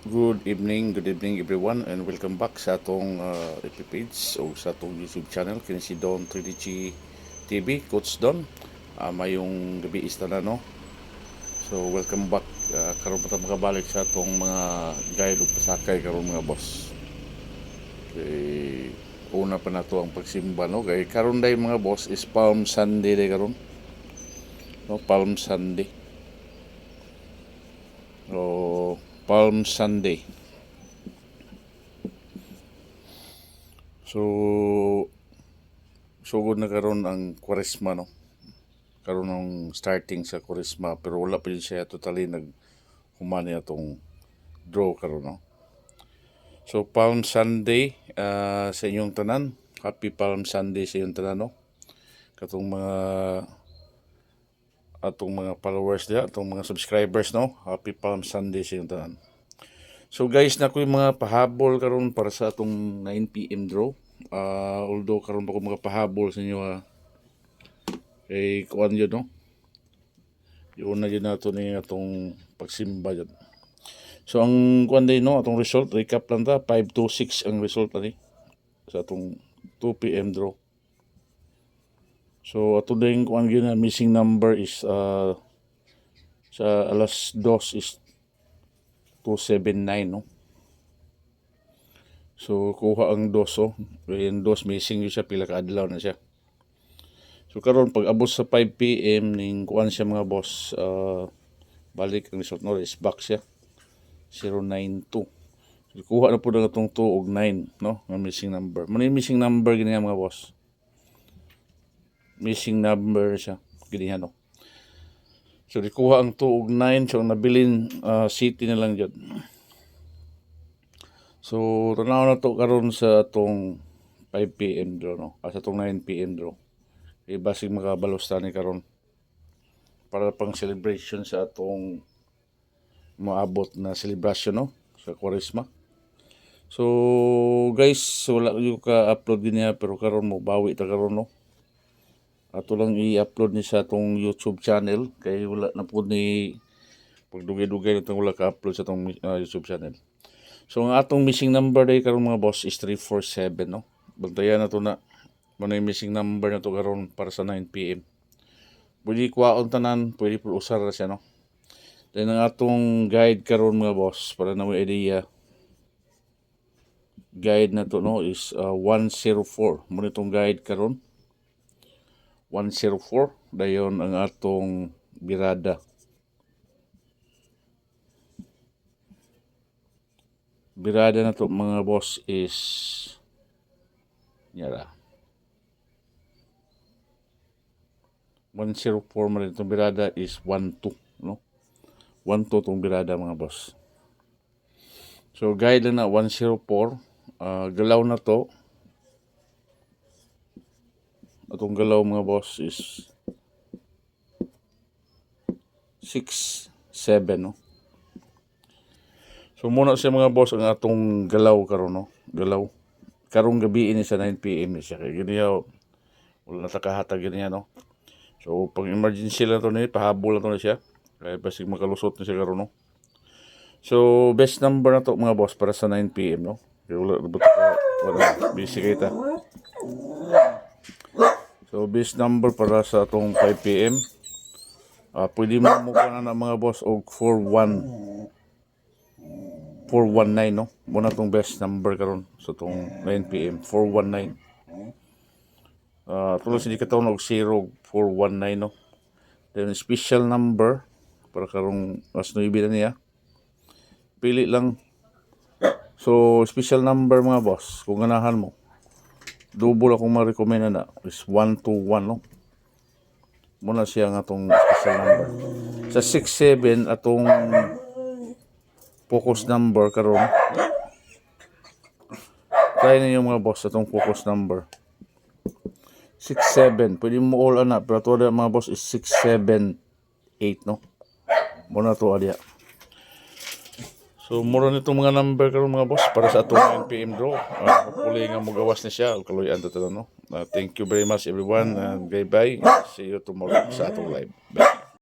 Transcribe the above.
Good evening everyone and welcome back sa atong FB page o sa atong YouTube channel kini si Don 3DG TV, Coach Don. Mayong gabi is na no. So welcome back karon pa ta makabalik sa atong mga guide ug pasakay karon mga boss. Kay una pa nato ang pagsimba no kay karon day mga boss is Palm Sunday day karon. No, Palm Sunday. O Palm Sunday. So sugod na karon ang Kwaresma no. Karon ang starting sa Kwaresma pero wala pa din siya totally humani atong draw karon no. So Palm Sunday sa inyong tanan. Happy Palm Sunday sa inyong tanan no. Katong mga followers diha, atong mga subscribers no. Happy Palm Sunday sa inyong tanan. So guys, na ko yung mga pahabol karon para sa atong 9 PM draw. Although karon pa ko mga pahabol sa inyo kay kuan yun no. Yun na yun nato ni atong pagsimba yun. So ang kuan din no, atong result, recap lang ta, 5-2-6 ang result ani sa atong 2 PM draw. So ato din kuan yun na missing number is sa alas 2 is 279 no. So kuha ang 2 yung 2 missing yun siya, pila ka adlaw na siya. So karon pag abot sa 5 PM ning kuan siya mga boss, balik ang result no, is back siya 092. So kuha na po na itong 2 ug 9 no, nga missing number. Mano yung missing number gini mga boss? Missing number siya gini no. So kuha ang 2 ug 9, so nabilin city na lang jud. So tanaw na to karon sa atong 5 PM draw no, sa atong 9 PM draw. Basig makabalos ni karon para pang celebration sa atong maabot na celebration no sa Kwaresma. So guys, wala yung ka-upload din niya pero karon mo bawi ta karon no. Ato lang i-upload ni sa atong YouTube channel kay wala na po ni pagdugay-dugay nitong wala ka-upload sa atong YouTube channel. So ang atong missing number day karon mga boss is 347 no. Bantayan na to na mano yung missing number na to karon para sa 9 PM. Pwede kuwaon tanan, pwede po usar na siya no. Then ang atong guide karon mga boss para na mo idea. Guide na to no is 104. Muna itong guide karon 104 dayon ang atong birada. Birada na to mga boss is yara 104 man itong birada is 12 no. 12 tong birada mga boss. So guide na 104, galaw na to. Atong galaw mga boss is 6-7 no. So muna siya mga boss ang atong galaw karon no. Galaw karong gabi ini sa 9 PM ni siya kay ganiya wala nakahatag ganiya no. So pag emergency lang to ni pahabol lang to na siya kay basig makalusot na siya karon no. So best number na to mga boss para sa 9 PM no. Kay wala busy kita. So best number para sa atong 5 PM. Pwede mo mukha na mga boss og 419 no. Muna tong best number karon sa tong 9 PM 419. Tulos hindi ka taon og 0419 no. Then special number para karong as 9 na niya. Pili lang. So special number mga boss kung ganahan mo. Double akong ma-recommend na is 121 no. Muna siya nga atong special number. Sa 67 atong focus number karon. Try ninyo mga boss atong focus number. 67. Pwede mo all ana pero to mga boss is 678 no. Muna to adya. So mura nitong mga number karon mga boss para sa atong 9 PM draw. Hopefully nga magawas na siya ug kaluyan ta no. Thank you very much everyone and bye bye. See you tomorrow sa atong live. Bye.